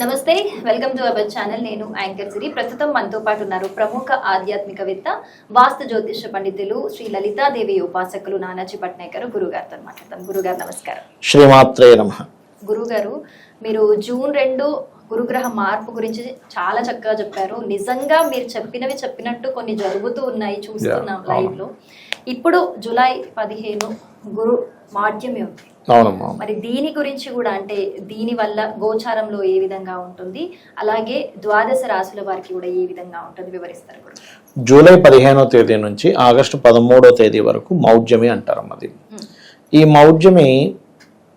నమస్తే, welcome to our channel. నేను anchor సిరి. ప్రస్తుతం మనతో పాటు ఉన్నారు ప్రముఖ ఆధ్యాత్మికవేత్త, వాస్తు జ్యోతిష పండితులు, శ్రీ లలితాదేవి ఉపాసకులు నానాజీ పట్నాయక్ గారు. గురుగారితో మాట్లాడతాం. గురుగారు నమస్కారం. శ్రీమాత్రే నమః. గురుగారు, మీరు జూన్ 2 గురుగ్రహ మార్పు గురించి చాలా చక్కగా చెప్పారు. నిజంగా మీరు చెప్పినట్టు కొన్ని జరుగుతూ ఉన్నాయి, చూస్తున్నాం లైవ్ లో. ఇప్పుడు జూలై 15 గురు మాధ్యమి ఉంది. మరి దీని గురించి కూడా, అంటే దీని వల్ల గోచారంలో ఏ విధంగా ఉంటుంది, అలాగే ద్వాదశ రాశుల వారికి కూడా ఏ విధంగా ఉంటుంది వివరిస్తారు గురు? జూలై 15వ తేదీ నుంచి ఆగస్టు 13వ తేదీ వరకు మౌఢ్యమి అంటారు. అది ఈ మౌఢ్యమి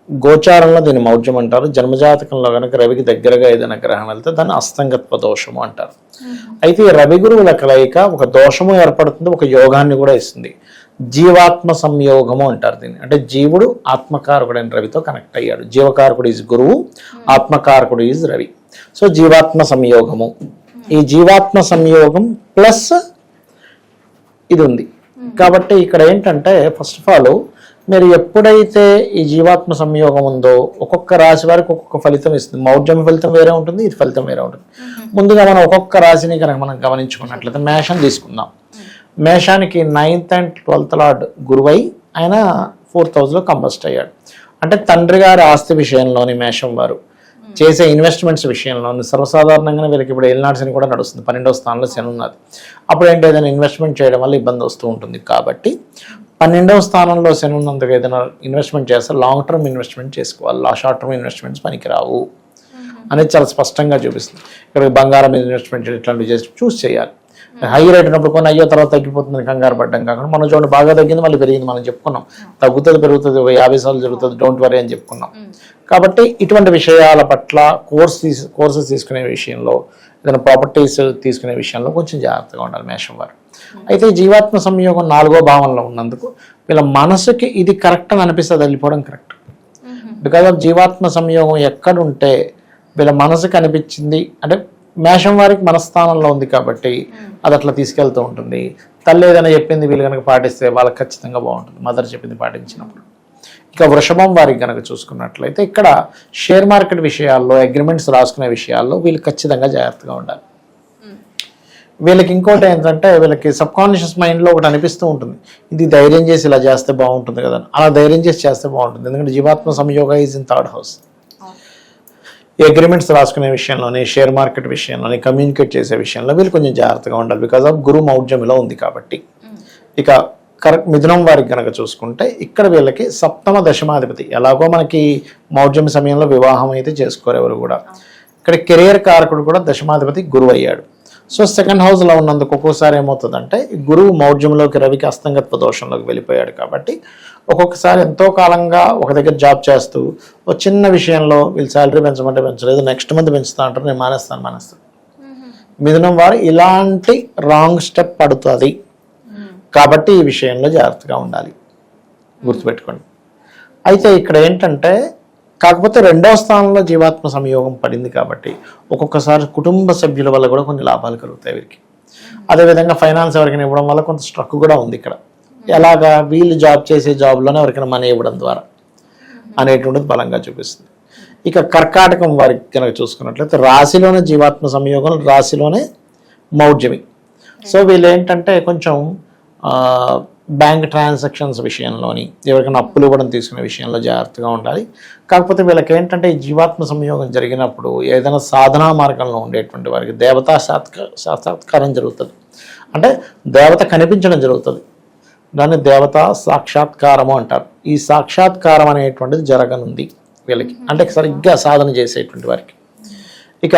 గోచారంలో దీన్ని మౌఢ్యం అంటారు. జన్మజాతకంలో కనుక రవికి దగ్గరగా ఏదైనా గ్రహం వెళ్తే దాన్ని అస్తంగత్వ దోషము అంటారు. అయితే ఈ రవి గురువుల కలయిక ఒక దోషము ఏర్పడుతుంది, ఒక యోగాన్ని కూడా ఇస్తుంది. జీవాత్మ సంయోగము అంటారు దీన్ని. అంటే జీవుడు ఆత్మకారకుడైన రవితో కనెక్ట్ అయ్యాడు. జీవకారకుడు ఈజ్ గురువు, ఆత్మకారకుడు ఈజ్ రవి. సో జీవాత్మ సంయోగము, ఈ జీవాత్మ సంయోగం ప్లస్ ఇది ఉంది. కాబట్టి ఇక్కడ ఏంటంటే ఫస్ట్ ఆఫ్ ఆల్ మీరు ఎప్పుడైతే ఈ జీవాత్మ సంయోగం ఉందో ఒక్కొక్క రాశి వారికి ఒక్కొక్క ఫలితం ఇస్తుంది. మౌఢ్యం ఫలితం వేరే ఉంటుంది, ఇది ఫలితం వేరే ఉంటుంది. ముందుగా మనం ఒక్కొక్క రాశిని కనుక మనం గమనించుకున్నట్లయితే మేషం తీసుకుందాం. మేషానికి 9th and 12th లార్డ్ గురువై ఆయన 4th హౌస్లో కంబస్ట్ అయ్యాడు. అంటే తండ్రి గారి ఆస్తి విషయంలోని మేషం వారు చేసే ఇన్వెస్ట్మెంట్స్ విషయంలోని సర్వసాధారణంగా వీళ్ళకి ఇప్పుడు ఏలినాటి శని కూడా నడుస్తుంది. 12వ స్థానంలో శని ఉన్నది. అప్పుడు ఏంటి, ఏదైనా ఇన్వెస్ట్మెంట్ చేయడం వల్ల ఇబ్బంది వస్తూ ఉంటుంది. కాబట్టి 12వ స్థానంలో శని ఉన్నందుకు ఏదైనా ఇన్వెస్ట్మెంట్ చేస్తే లాంగ్ టర్మ్ ఇన్వెస్ట్మెంట్ చేసుకోవాలి. షార్ట్ టర్మ్ ఇన్వెస్ట్మెంట్స్ పనికిరావు అనేది చాలా స్పష్టంగా చూపిస్తుంది. ఇక్కడ బంగారం ఇన్వెస్ట్మెంట్ ఇట్లాంటివి చేసి చూస్ చేయాలి. హై రేట్ ఉన్నప్పుడు కొన్ని అయ్యో తర్వాత తగ్గిపోతుంది కంగారు పడ్డం కాకుండా మనం చూడండి బాగా తగ్గింది మళ్ళీ పెరిగింది మనం చెప్పుకున్నాం. తగ్గుతుంది పెరుగుతుంది, 50 సార్లు జరుగుతుంది, డోంట్ వరీ అని చెప్పుకున్నాం. కాబట్టి ఇటువంటి విషయాల పట్ల కోర్సెస్ తీసుకునే విషయంలో, ఏదైనా ప్రాపర్టీస్ తీసుకునే విషయంలో కొంచెం జాగ్రత్తగా ఉండాలి మేషం వారు. అయితే జీవాత్మ సంయోగం 4వ భావంలో ఉన్నందుకు వీళ్ళ మనసుకి ఇది కరెక్ట్ అని అనిపిస్తుంది, వెళ్ళిపోవడం కరెక్ట్. బికాజ్ ఆఫ్ జీవాత్మ సంయోగం ఎక్కడుంటే వీళ్ళ మనసుకి అనిపించింది, అంటే మేషం వారికి మనస్థానంలో ఉంది కాబట్టి అది అట్లా తీసుకెళ్తూ ఉంటుంది. తల్లి ఏదైనా చెప్పింది వీళ్ళు కనుక పాటిస్తే వాళ్ళకి ఖచ్చితంగా బాగుంటుంది, మదర్ చెప్పింది పాటించినప్పుడు. ఇక వృషభం వారికి కనుక చూసుకున్నట్లయితే ఇక్కడ షేర్ మార్కెట్ విషయాల్లో, అగ్రిమెంట్స్ రాసుకునే విషయాల్లో వీళ్ళు ఖచ్చితంగా జాగ్రత్తగా ఉండాలి. వీళ్ళకి ఇంకోటి ఏంటంటే వీళ్ళకి సబ్కాన్షియస్ మైండ్లో ఒకటి అనిపిస్తూ ఉంటుంది, ఇది ధైర్యం చేసి ఇలా చేస్తే బాగుంటుంది కదా, అలా ధైర్యం చేసి చేస్తే బాగుంటుంది. ఎందుకంటే జీవాత్మ సంయోగ ఈజ్ ఇన్ 3rd హౌస్. ఈ అగ్రిమెంట్స్ రాసుకునే విషయంలోని, షేర్ మార్కెట్ విషయంలోని, కమ్యూనికేట్ చేసే విషయంలో వీళ్ళు కొంచెం జాగ్రత్తగా ఉండాలి. బికాజ్ ఆఫ్ గురు మౌఢ్యమిలో ఉంది కాబట్టి. ఇక మిథునం వారికి కనుక చూసుకుంటే ఇక్కడ వీళ్ళకి 7వ దశమాధిపతి, ఎలాగో మనకి మౌఢ్యమి సమయంలో వివాహం అయితే చేసుకోరు ఎవరు కూడా. ఇక్కడ కెరియర్ కారకుడు కూడా దశమాధిపతి గురువు అయ్యాడు. సో 2nd హౌస్లో ఉన్నందుకు ఒక్కోసారి ఏమవుతుందంటే గురువు మౌఢ్యంలోకి రవికి అస్తంగత్వ దోషంలోకి వెళ్ళిపోయాడు. కాబట్టి ఒక్కొక్కసారి ఎంతో కాలంగా ఒక దగ్గర జాబ్ చేస్తూ ఒక చిన్న విషయంలో వీళ్ళు శాలరీ పెంచమంటే పెంచలేదు, నెక్స్ట్ మంత్ పెంచుతా అంటారు, నేను మానేస్తాను. మిథునం వారు ఇలాంటి రాంగ్ స్టెప్ పడుతుంది. కాబట్టి ఈ విషయంలో జాగ్రత్తగా ఉండాలి, గుర్తుపెట్టుకోండి. అయితే ఇక్కడ ఏంటంటే కాకపోతే 2వ స్థానంలో జీవాత్మ సంయోగం పడింది కాబట్టి ఒక్కొక్కసారి కుటుంబ సభ్యుల వల్ల కూడా కొన్ని లాభాలు కలుగుతాయి వీరికి. అదేవిధంగా ఫైనాన్స్ ఎవరికైనా ఇవ్వడం వల్ల కొంత స్ట్రక్ కూడా ఉంది ఇక్కడ. ఎలాగా, వీళ్ళు జాబ్ చేసే జాబ్లోనే ఎవరికైనా మనీ ఇవ్వడం ద్వారా అనేటువంటిది బలంగా చూపిస్తుంది. ఇక కర్కాటకం వారికి కనుక చూసుకున్నట్లయితే రాశిలోనే జీవాత్మ సంయోగం, రాశిలోనే మౌఢ్యమి. సో వీళ్ళు ఏంటంటే కొంచెం బ్యాంక్ ట్రాన్సాక్షన్స్ విషయంలోని, ఎవరికైనా అప్పులు ఇవ్వడం తీసుకునే విషయంలో జాగ్రత్తగా ఉండాలి. కాకపోతే వీళ్ళకి ఏంటంటే ఈ జీవాత్మ సంయోగం జరిగినప్పుడు ఏదైనా సాధనా మార్గంలో ఉండేటువంటి వారికి దేవతా సాక్షాత్కారం జరుగుతుంది. అంటే దేవత కనిపించడం జరుగుతుంది, దాన్ని దేవతా సాక్షాత్కారము అంటారు. ఈ సాక్షాత్కారం అనేటువంటిది జరగనుంది వీళ్ళకి, అంటే సరిగ్గా సాధన చేసేటువంటి వారికి. ఇక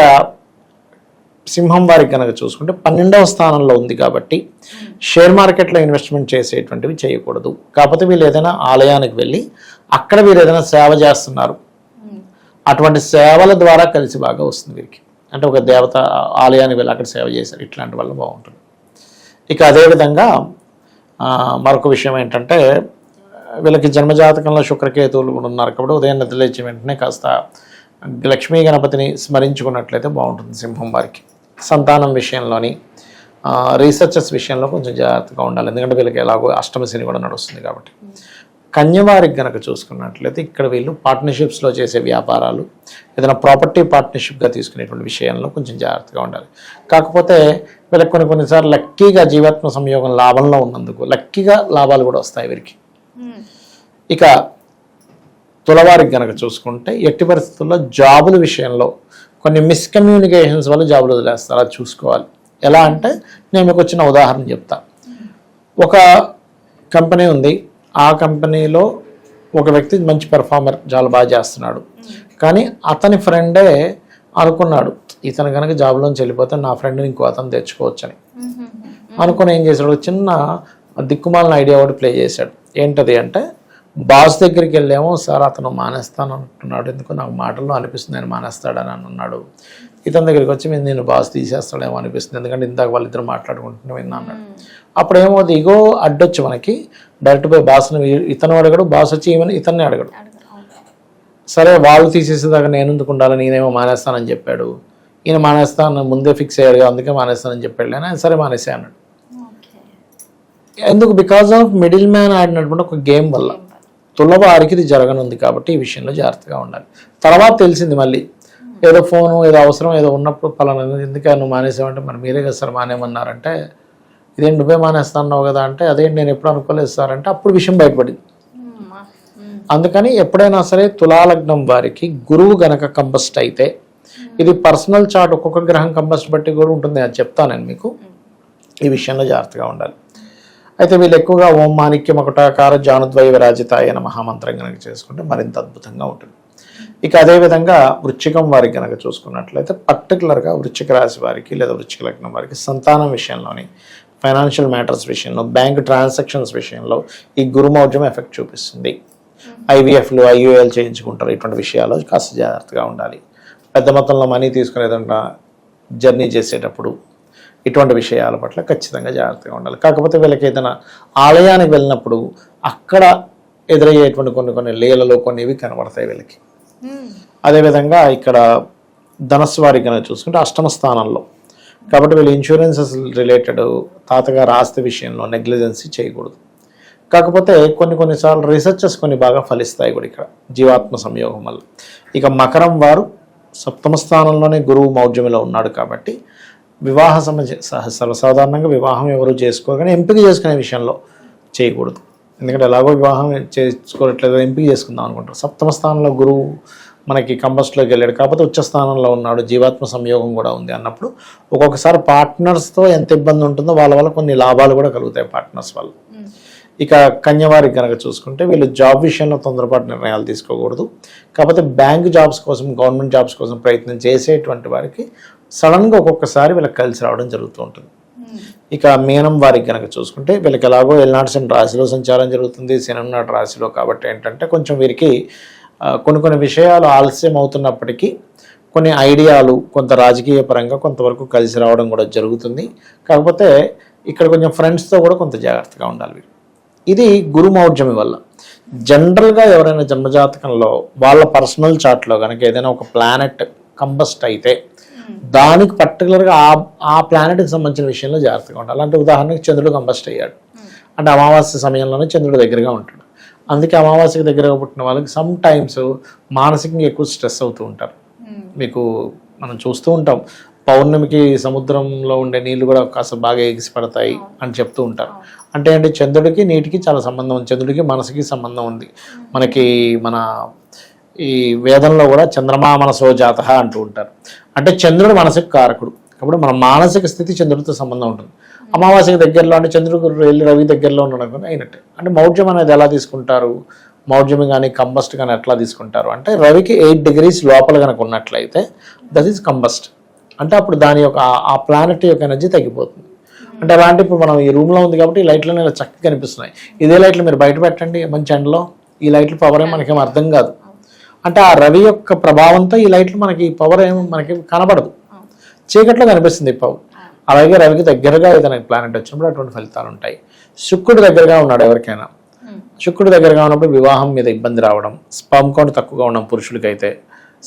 సింహం వారికి కనుక చూసుకుంటే 12వ స్థానంలో ఉంది కాబట్టి షేర్ మార్కెట్లో ఇన్వెస్ట్మెంట్ చేసేటువంటివి చేయకూడదు. కాకపోతే వీళ్ళు ఏదైనా ఆలయానికి వెళ్ళి అక్కడ వీరు ఏదైనా సేవ చేస్తున్నారు, అటువంటి సేవల ద్వారా కలిసి బాగా వస్తుంది వీరికి. అంటే ఒక దేవత ఆలయానికి వెళ్ళి అక్కడ సేవ చేశారు, ఇట్లాంటి వల్ల బాగుంటుంది. ఇక అదేవిధంగా మరొక విషయం ఏంటంటే వీళ్ళకి జన్మజాతకంలో శుక్రకేతువులు కూడా ఉన్నారు కాబట్టి ఉదయం నిద్రలేచి వెంటనే కాస్త లక్ష్మీ గణపతిని స్మరించుకున్నట్లయితే బాగుంటుంది సింహం వారికి. సంతానం విషయంలోని, రీసెర్చెస్ విషయంలో కొంచెం జాగ్రత్తగా ఉండాలి, ఎందుకంటే వీళ్ళకి ఎలాగో అష్టమ శని కూడా నడుస్తుంది కాబట్టి. కన్యవారికి గనక చూసుకున్నట్లయితే ఇక్కడ వీళ్ళు పార్ట్నర్షిప్స్లో చేసే వ్యాపారాలు ఏదైనా ప్రాపర్టీ పార్ట్నర్షిప్గా తీసుకునేటువంటి విషయంలో కొంచెం జాగ్రత్తగా ఉండాలి. కాకపోతే వీళ్ళకి కొన్నిసార్లు లక్కీగా జీవాత్మ సంయోగం లాభంలో ఉన్నందుకు లక్కీగా లాభాలు కూడా వస్తాయి వీరికి. ఇక తులవారికి గనక చూసుకుంటే ఎట్టి పరిస్థితుల్లో జాబుల విషయంలో కొన్ని మిస్కమ్యూనికేషన్స్ వల్ల జాబులు వదిలేస్తారు, అది చూసుకోవాలి. ఎలా అంటే నేను మీకు వచ్చిన ఉదాహరణ చెప్తా. ఒక కంపెనీ ఉంది, ఆ కంపెనీలో ఒక వ్యక్తి మంచి పెర్ఫార్మర్, చాలా బాగా చేస్తున్నాడు. కానీ అతని ఫ్రెండే అనుకున్నాడు ఇతను కనుక జాబ్లోంచి వెళ్ళిపోతే నా ఫ్రెండ్ని ఇంకో అతను తెచ్చుకోవచ్చని అనుకుని ఏం చేశాడు, చిన్న దిక్కుమాలిన ఐడియా ఒకటి ప్లే చేశాడు. ఏంటది అంటే బాస్ దగ్గరికి వెళ్ళేమో, సార్ అతను మానేస్తాను అంటున్నాడు, ఎందుకు నాకు మాటల్లో అనిపిస్తుంది నేను మానేస్తాడని అన్నాడు. ఇతని దగ్గరికి వచ్చి నేను బాస్ తీసేస్తాడేమో అనిపిస్తుంది, ఎందుకంటే ఇందాక వాళ్ళిద్దరు మాట్లాడుకుంటున్నా విన్నా అన్నాడు. అప్పుడు ఏమవుతుంది, ఇగో అడ్డొచ్చి మనకి డైరెక్ట్ పోయి బాస్ని ఇతను అడగడు, బాస్ వచ్చి ఇతన్ని అడగడు. సరే వాళ్ళు తీసేసేదాకా నేను ఎందుకు ఉండాలి, నేనేమో మానేస్తానని చెప్పాడు. ఈయన మానేస్తాను ముందే ఫిక్స్ అయ్యాడు, అందుకే మానేస్తానని చెప్పాడు. ఆయన సరే మానేసే అన్నాడు. ఎందుకు? బికాజ్ ఆఫ్ మిడిల్ మ్యాన్ ఆడినటువంటి ఒక గేమ్ వల్ల. తులవారికి ఇది జరగనుంది కాబట్టి ఈ విషయంలో జాగ్రత్తగా ఉండాలి. తర్వాత తెలిసింది మళ్ళీ ఏదో ఫోను ఏదో అవసరం ఏదో ఉన్నప్పుడు పలానా ఎందుకు నువ్వు మానేసావంటే మరి మీరే కదా సార్ మానేమన్నారంటే, ఇదేంటి నువ్వే మానేస్తా అన్నావు కదా అంటే, అదేంటి నేను ఎప్పుడు అనుకోలేదు సార్ అంటే అప్పుడు విషయం బయటపడింది. అందుకని ఎప్పుడైనా సరే తులాలగ్నం వారికి గురువు గనక కంబస్ట్ అయితే, ఇది పర్సనల్ చార్ట్ ఒక్కొక్క గ్రహం కంబస్ట్ బట్టి కూడా ఉంటుంది, అది చెప్తాను నేను మీకు. ఈ విషయంలో జాగ్రత్తగా ఉండాలి. అయితే వీళ్ళు ఎక్కువగా ఓం మాణిక్యం ఒకటాకార జానుద్వయ విరాజితాయ అనే మహామంత్రం కనుక చేసుకుంటే మరింత అద్భుతంగా ఉంటుంది. ఇక అదేవిధంగా వృశ్చికం వారికి కనుక చూసుకున్నట్లయితే పర్టికులర్గా వృశ్చిక రాశి వారికి లేదా వృశ్చిక లగ్నం వారికి సంతానం విషయంలోని, ఫైనాన్షియల్ మ్యాటర్స్ విషయంలో, బ్యాంక్ ట్రాన్సాక్షన్స్ విషయంలో ఈ గురుమౌఢ్యం ఎఫెక్ట్ చూపిస్తుంది. ఐవీఎఫ్లు ఐయుఎల్ చేయించుకుంటారు, ఇటువంటి విషయాల్లో కాస్త జాగ్రత్తగా ఉండాలి. పెద్ద మొత్తంలో మనీ తీసుకుని ఏదన్నా జర్నీ చేసేటప్పుడు ఇటువంటి విషయాల పట్ల ఖచ్చితంగా జాగ్రత్తగా ఉండాలి. కాకపోతే వీళ్ళకి ఏదైనా ఆలయానికి వెళ్ళినప్పుడు అక్కడ ఎదురయ్యేటువంటి కొన్ని లీలలో కొన్ని ఇవి కనబడతాయి వీళ్ళకి. అదేవిధంగా ఇక్కడ ధనస్సు వారికి కనుక చూసుకుంటే అష్టమ స్థానంలో, కాబట్టి వీళ్ళు ఇన్సూరెన్సెస్ రిలేటెడ్ తాతగారు ఆస్తి విషయంలో నెగ్లిజెన్సీ చేయకూడదు. కాకపోతే కొన్నిసార్లు రీసెర్చెస్ కొన్ని బాగా ఫలిస్తాయి కూడా ఇక్కడ జీవాత్మ సంయోగం వల్ల. ఇక మకరం వారు సప్తమ స్థానంలోనే గురువు మౌఢ్యమిలో ఉన్నాడు కాబట్టి వివాహ సర్వసాధారణంగా వివాహం ఎవరు చేసుకోగానే ఎంపిక చేసుకునే విషయంలో చేయకూడదు. ఎందుకంటే ఎలాగో వివాహం చేసుకోవట్లేదు, ఎంపిక చేసుకుందాం అనుకుంటారు. సప్తమ స్థానంలో గురువు మనకి కంబస్ట్లోకి వెళ్ళాడు, కాకపోతే ఉచ్చ స్థానంలో ఉన్నాడు, జీవాత్మ సంయోగం కూడా ఉంది అన్నప్పుడు ఒక్కొక్కసారి పార్ట్నర్స్తో ఎంత ఇబ్బంది ఉంటుందో వాళ్ళ వల్ల కొన్ని లాభాలు కూడా కలుగుతాయి పార్ట్నర్స్ వల్ల. ఇక కన్యవారికి కనుక చూసుకుంటే వీళ్ళు జాబ్ విషయంలో తొందరపాటు నిర్ణయాలు తీసుకోకూడదు. కాకపోతే బ్యాంక్ జాబ్స్ కోసం, గవర్నమెంట్ జాబ్స్ కోసం ప్రయత్నం చేసేటువంటి వారికి సడన్గా ఒక్కొక్కసారి వీళ్ళకి కలిసి రావడం జరుగుతూ ఉంటుంది. ఇక మీనం వారికి కనుక చూసుకుంటే వీళ్ళకి ఎలాగో ఏలినాటి శని రాశిలో సంచారం జరుగుతుంది, శని నాటి రాశిలో, కాబట్టి ఏంటంటే కొంచెం వీరికి కొన్ని విషయాలు ఆలస్యం అవుతున్నప్పటికీ కొన్ని ఐడియాలు కొంత రాజకీయ పరంగా కొంతవరకు కలిసి రావడం కూడా జరుగుతుంది. కాకపోతే ఇక్కడ కొంచెం ఫ్రెండ్స్తో కూడా కొంత జాగ్రత్తగా ఉండాలి. ఇది గురుమౌఢ్యమి వల్ల. జనరల్గా ఎవరైనా జన్మజాతకంలో వాళ్ళ పర్సనల్ చార్ట్లో కనుక ఏదైనా ఒక ప్లానెట్ కంబస్ట్ అయితే దానికి పర్టికులర్గా ఆ ప్లానెట్కి సంబంధించిన విషయంలో జాగ్రత్తగా ఉండాలి. అలాంటి ఉదాహరణకి చంద్రుడు కంబస్ట్ అయ్యాడు అంటే అమావాస్య సమయంలోనే చంద్రుడు దగ్గరగా ఉంటాడు. అందుకే అమావాస్యకి దగ్గరగా పుట్టిన వాళ్ళకి సమ్ టైమ్స్ మానసికంగా ఎక్కువ స్ట్రెస్ అవుతూ ఉంటారు. మీకు మనం చూస్తూ ఉంటాం, పౌర్ణమికి సముద్రంలో ఉండే నీళ్లు కూడా కాస్త బాగా ఎగిసిపడతాయి అని చెప్తూ ఉంటారు. అంటే చంద్రుడికి నీటికి చాలా సంబంధం ఉంది, చంద్రుడికి మనసుకి సంబంధం ఉంది. మనకి మన ఈ వేదంలో కూడా చంద్రమా మనసో జాతః అంటూ ఉంటారు. అంటే చంద్రుడు మనసుకు కారకుడు, కాబట్టి మన మానసిక స్థితి చంద్రుడితో సంబంధం ఉంటుంది. అమావాస్యకి దగ్గరలో అంటే చంద్రుడు రవి దగ్గరలో ఉండడం అయినట్టే. అంటే మౌఢ్యం అనేది ఎలా తీసుకుంటారు, మౌఢ్యం కానీ కంబస్ట్ కానీ ఎట్లా తీసుకుంటారు అంటే రవికి 8 degrees లోపల కనుక ఉన్నట్లయితే దట్ ఈస్ కంబస్ట్. అంటే అప్పుడు దాని యొక్క ఆ ప్లానెట్ యొక్క ఎనర్జీ తగ్గిపోతుంది. అంటే అలాంటి ఇప్పుడు మనం ఈ రూమ్లో ఉంది కాబట్టి ఈ లైట్లనే ఇలా చక్కగా కనిపిస్తున్నాయి. ఇదే లైట్లు మీరు బయట పెట్టండి మంచి ఎండలో, ఈ లైట్ల పవర్ ఏమో మనకేం అర్థం కాదు. అంటే ఆ రవి యొక్క ప్రభావంతో ఈ లైట్లు మనకి పవర్ ఏమో మనకి కనబడదు, చీకట్లో కనిపిస్తుంది ఈ పవర్. అలాగే రవికి దగ్గరగా ఏదైనా ప్లానెట్ వచ్చినప్పుడు అటువంటి ఫలితాలు ఉంటాయి. శుక్రుడు దగ్గరగా ఉన్నాడు ఎవరికైనా, శుక్రుడు దగ్గరగా ఉన్నప్పుడు వివాహం మీద ఇబ్బంది రావడం, స్పర్మ్ కౌంట్ తక్కువగా ఉండడం పురుషులకైతే,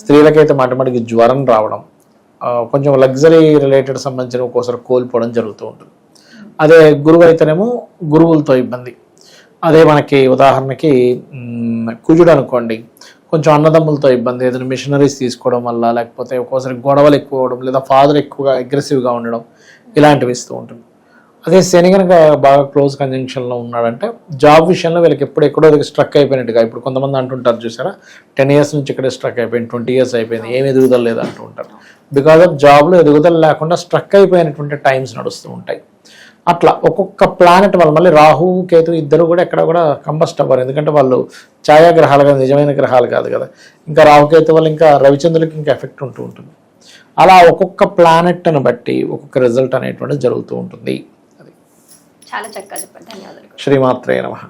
స్త్రీలకైతే మాటిమాటికి జ్వరం రావడం, కొంచెం లగ్జరీ రిలేటెడ్ సంబంధించిన ఒక్కోసారి కోల్పోవడం జరుగుతూ ఉంటుంది. అదే గురువు అయితేనేమో గురువులతో ఇబ్బంది. అదే మనకి ఉదాహరణకి కుజుడు అనుకోండి, కొంచెం అన్నదమ్ములతో ఇబ్బంది, ఏదైనా మిషనరీస్ తీసుకోవడం వల్ల, లేకపోతే ఒక్కోసారి గొడవలు ఎక్కువ అవడం, లేదా ఫాదర్ ఎక్కువగా అగ్రెసివ్గా ఉండడం, ఇలాంటివి ఇస్తూ ఉంటుంది. అదే శని కనుక బాగా క్లోజ్ కంజంక్షన్లో ఉన్నాడంటే జాబ్ విషయంలో వీళ్ళకి ఎక్కడో స్ట్రక్ అయిపోయినట్టుగా, ఇప్పుడు కొంతమంది అంటుంటారు చూసారా, 10 years నుంచి ఇక్కడే స్ట్రక్ అయిపోయింది, 20 years అయిపోయింది, ఏమి ఎదుగుదల లేదు అంటూ ఉంటారు. బికాజ్ ఆఫ్ జాబ్లో ఎదుగుదల లేకుండా స్ట్రక్ అయిపోయినటువంటి టైమ్స్ నడుస్తూ ఉంటాయి. అట్లా ఒక్కొక్క ప్లానెట్ వాళ్ళు, మళ్ళీ రాహు కేతు ఇద్దరు కూడా ఎక్కడ కూడా కంబస్ట్ అవ్వరు, ఎందుకంటే వాళ్ళు ఛాయాగ్రహాలు కదా, నిజమైన గ్రహాలు కాదు కదా. ఇంకా రాహుకేతు వల్ల ఇంకా రవిచంద్రులకి ఇంకా ఎఫెక్ట్ ఉంటూ ఉంటుంది. అలా ఒక్కొక్క ప్లానెట్ను బట్టి ఒక్కొక్క రిజల్ట్ అనేటువంటిది జరుగుతూ ఉంటుంది. చాలా చక్కగా చెప్పండి, ధన్యవాదాలు. శ్రీమాత్రే నమః.